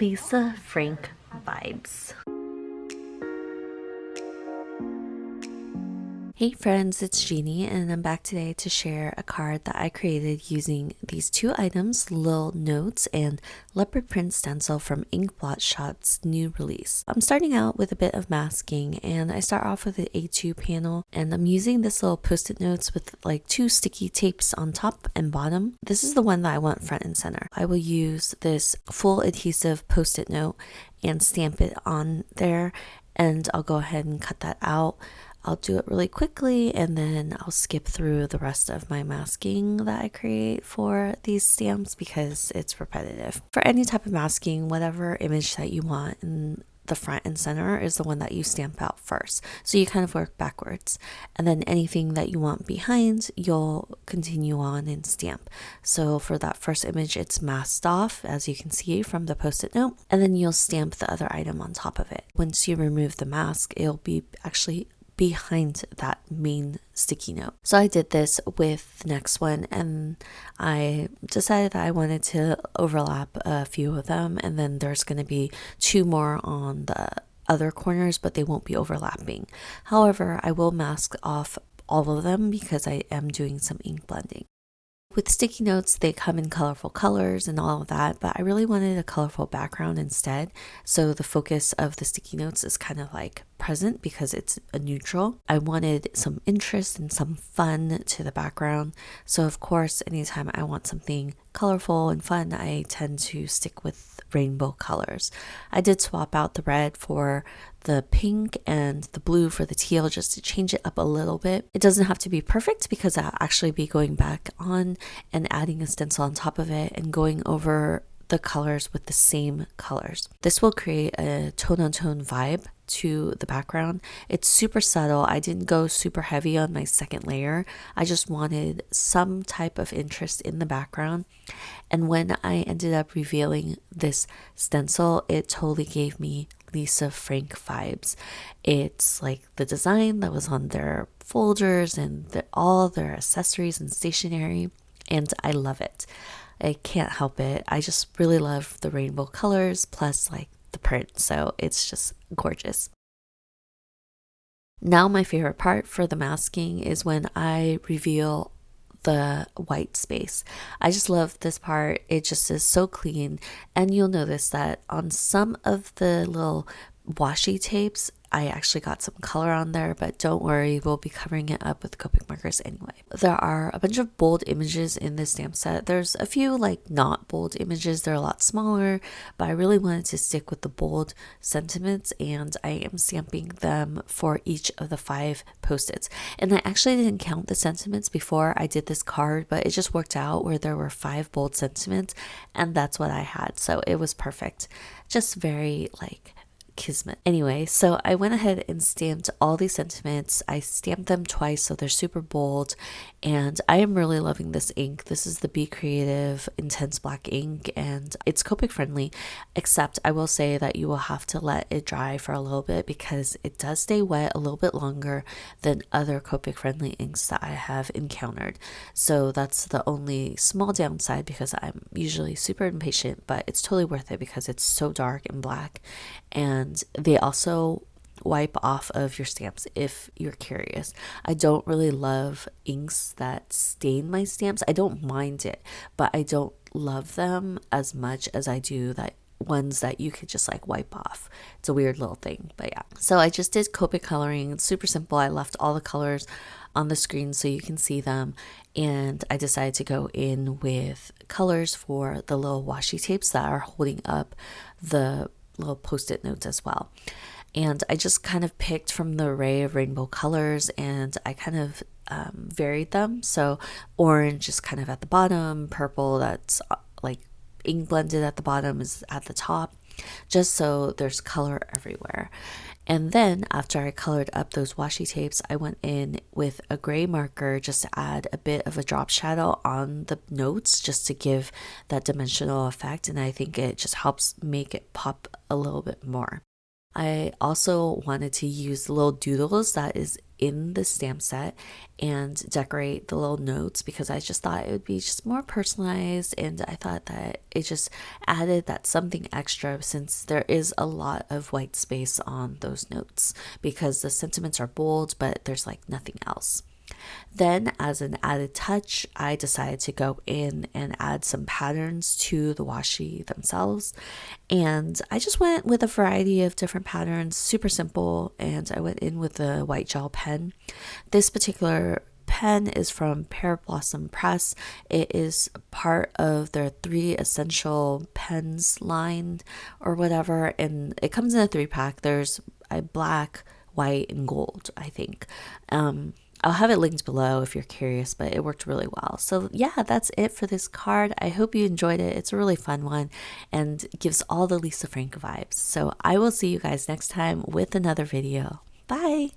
Lisa Frank vibes. Hey friends, it's Jeannie and I'm back today to share a card that I created using these two items, Lil Notes and Leopard print stencil from Ink Blot Shot's new release. I'm starting out with a bit of masking and I start off with the A2 panel and I'm using this little post-it notes with like two sticky tapes on top and bottom. This is the one that I want front and center. I will use this full adhesive post-it note and stamp it on there, and I'll go ahead and cut that out. I'll do it really quickly and then I'll skip through the rest of my masking that I create for these stamps because it's repetitive. For any type of masking, whatever image that you want in the front and center is the one that you stamp out first. So you kind of work backwards. And then anything that you want behind, you'll continue on and stamp. So for that first image, it's masked off, as you can see from the post-it note. And then you'll stamp the other item on top of it. Once you remove the mask, it'll be actually behind that main sticky note. So I did this with the next one and I decided that I wanted to overlap a few of them, and then there's going to be two more on the other corners, but they won't be overlapping. However, I will mask off all of them because I am doing some ink blending. With sticky notes, they come in colorful colors and all of that, but I really wanted a colorful background instead. So the focus of the sticky notes is kind of like present because it's a neutral. I wanted some interest and some fun to the background. So of course, anytime I want something colorful and fun, I tend to stick with rainbow colors. I did swap out the red for the pink and the blue for the teal just to change it up a little bit. It doesn't have to be perfect because I'll actually be going back on and adding a stencil on top of it and going over the colors with the same colors. This will create a tone-on-tone vibe to the background. It's super subtle. I didn't go super heavy on my second layer. I just wanted some type of interest in the background. And when I ended up revealing this stencil, it totally gave me Lisa Frank vibes. It's like the design that was on their folders and all their accessories and stationery, and I love it. I can't help it. I just really love the rainbow colors plus like the print, so it's just gorgeous. Now my favorite part for the masking is when I reveal the white space. I just love this part. It just is so clean, and you'll notice that on some of the little washi tapes I actually got some color on there, but don't worry, we'll be covering it up with Copic markers anyway. There are a bunch of bold images in this stamp set. There's a few like not bold images, they're a lot smaller, but I really wanted to stick with the bold sentiments, and I am stamping them for each of the 5 post-its. And I actually didn't count the sentiments before I did this card, but it just worked out where there were 5 bold sentiments, and that's what I had, so it was perfect. Just very like kismet. Anyway, so I went ahead and stamped all these sentiments. I stamped them twice so they're super bold, and I am really loving this ink. This is the Be Creative Intense Black ink, and it's Copic friendly, except I will say that you will have to let it dry for a little bit because it does stay wet a little bit longer than other Copic friendly inks that I have encountered. So that's the only small downside because I'm usually super impatient, but it's totally worth it because it's so dark and black, and they also wipe off of your stamps if you're curious. I don't really love inks that stain my stamps. I don't mind it, but I don't love them as much as I do that ones that you could just like wipe off. It's a weird little thing, but yeah. So I just did Copic coloring. It's super simple. I left all the colors on the screen so you can see them, and I decided to go in with colors for the little washi tapes that are holding up the little post-it notes as well. And I just kind of picked from the array of rainbow colors, and I kind of varied them. So orange is kind of at the bottom, purple that's like ink blended at the bottom is at the top, just so there's color everywhere. And then after I colored up those washi tapes, I went in with a gray marker just to add a bit of a drop shadow on the notes just to give that dimensional effect, and I think it just helps make it pop a little bit more. I also wanted to use the little doodles that is in the stamp set and decorate the little notes because I just thought it would be just more personalized, and I thought that it just added that something extra since there is a lot of white space on those notes because the sentiments are bold but there's like nothing else. Then, as an added touch, I decided to go in and add some patterns to the washi themselves. And I just went with a variety of different patterns, super simple, and I went in with the white gel pen. This particular pen is from Pear Blossom Press. It is part of their 3 essential pens line or whatever, and it comes in a 3-pack. There's a black, white, and gold, I think. I'll have it linked below if you're curious, but it worked really well. So yeah, that's it for this card. I hope you enjoyed it. It's a really fun one and gives all the Lisa Frank vibes. So I will see you guys next time with another video. Bye!